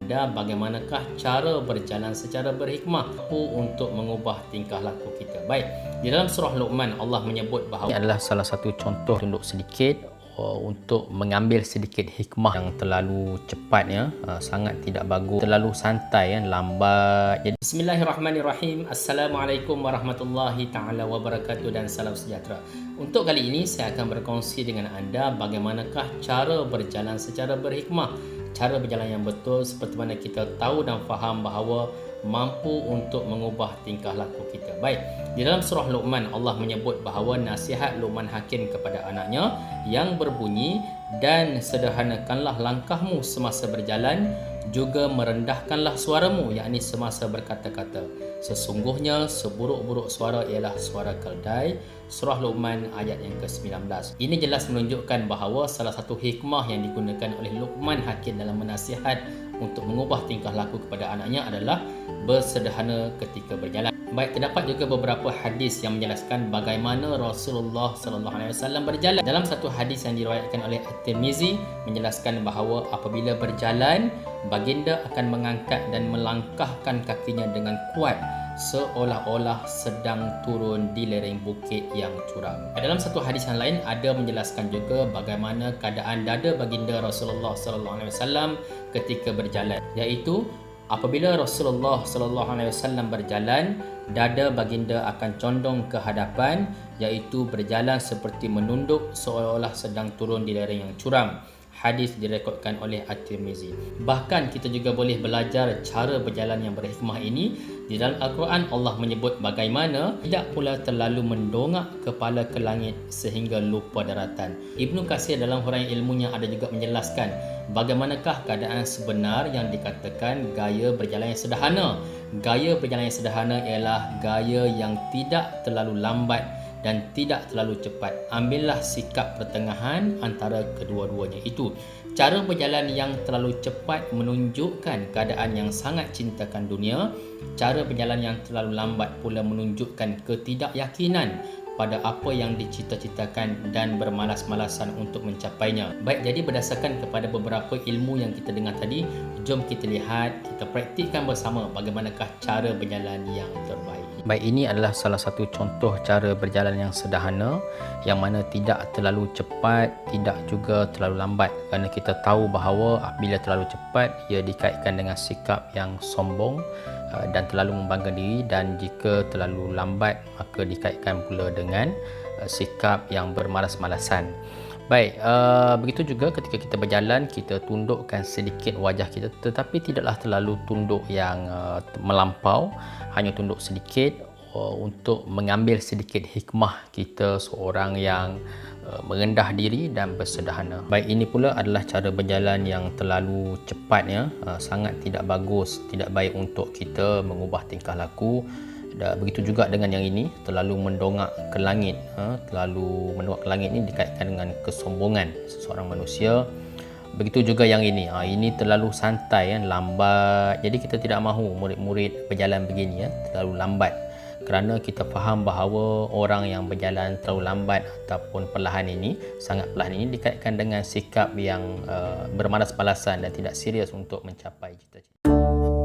anda bagaimanakah cara berjalan secara berhikmah untuk mengubah tingkah laku kita. Baik, di dalam surah Luqman Allah menyebut bahawa ini adalah salah satu contoh tunduk sedikit untuk mengambil sedikit hikmah. Yang terlalu cepat sangat tidak bagus, terlalu santai lambat. Jadi bismillahirrahmanirrahim. Assalamualaikum warahmatullahi taala wabarakatuh dan salam sejahtera. Untuk kali ini saya akan berkongsi dengan anda bagaimanakah cara berjalan secara berhikmah, cara berjalan yang betul seperti mana kita tahu dan faham bahawa mampu untuk mengubah tingkah laku kita. Baik, di dalam surah Luqman Allah menyebut bahawa nasihat Luqman Hakim kepada anaknya yang berbunyi, dan sederhanakanlah langkahmu semasa berjalan, juga merendahkanlah suaramu, yakni semasa berkata-kata. Sesungguhnya seburuk-buruk suara ialah suara keldai. Surah Luqman ayat yang ke-19. Ini jelas menunjukkan bahawa salah satu hikmah yang digunakan oleh Luqman Hakim dalam menasihat untuk mengubah tingkah laku kepada anaknya adalah bersederhana ketika berjalan. Baik, terdapat juga beberapa hadis yang menjelaskan bagaimana Rasulullah SAW berjalan. Dalam satu hadis yang diriwayatkan oleh At-Tirmizi menjelaskan bahawa apabila berjalan, baginda akan mengangkat dan melangkahkan kakinya dengan kuat, seolah-olah sedang turun di lereng bukit yang curam. Dalam satu hadis yang lain ada menjelaskan juga bagaimana keadaan dada baginda Rasulullah SAW ketika berjalan, iaitu apabila Rasulullah SAW berjalan, dada baginda akan condong ke hadapan, iaitu berjalan seperti menunduk seolah-olah sedang turun di lereng yang curam. Hadis direkodkan oleh At-Tirmizi. Bahkan kita juga boleh belajar cara berjalan yang berhikmah ini. Di dalam Al-Quran Allah menyebut bagaimana tidak pula terlalu mendongak kepala ke langit sehingga lupa daratan. Ibnu Katsir dalam huraian ilmunya ada juga menjelaskan bagaimanakah keadaan sebenar yang dikatakan gaya berjalan yang sederhana. Gaya berjalan yang sederhana ialah gaya yang tidak terlalu lambat dan tidak terlalu cepat. Ambillah sikap pertengahan antara kedua-duanya itu. Cara berjalan yang terlalu cepat menunjukkan keadaan yang sangat cintakan dunia. Cara berjalan yang terlalu lambat pula menunjukkan ketidakyakinan pada apa yang dicita-citakan dan bermalas-malasan untuk mencapainya. Baik, jadi berdasarkan kepada beberapa ilmu yang kita dengar tadi, jom kita lihat, kita praktikkan bersama bagaimanakah cara berjalan yang terbaik. Baik, ini adalah salah satu contoh cara berjalan yang sederhana, yang mana tidak terlalu cepat, tidak juga terlalu lambat. Kerana kita tahu bahawa apabila terlalu cepat, ia dikaitkan dengan sikap yang sombong dan terlalu membanggakan diri, dan jika terlalu lambat maka dikaitkan pula dengan sikap yang bermalas-malasan. Baik, begitu juga ketika kita berjalan, kita tundukkan sedikit wajah kita, tetapi tidaklah terlalu tunduk yang melampau, hanya tunduk sedikit untuk mengambil sedikit hikmah kita seorang yang merendah diri dan bersederhana. Baik, ini pula adalah cara berjalan yang terlalu cepat, sangat tidak bagus, tidak baik untuk kita mengubah tingkah laku. Dan begitu juga dengan yang ini, terlalu mendongak ke langit. Terlalu mendongak ke langit ini dikaitkan dengan kesombongan seseorang manusia. Begitu juga yang ini, ini terlalu santai, lambat. Jadi kita tidak mahu murid-murid berjalan begini, terlalu lambat. Kerana kita faham bahawa orang yang berjalan terlalu lambat ataupun perlahan ini, sangat perlahan ini, dikaitkan dengan sikap yang bermalas-malasan dan tidak serius untuk mencapai cita-cita.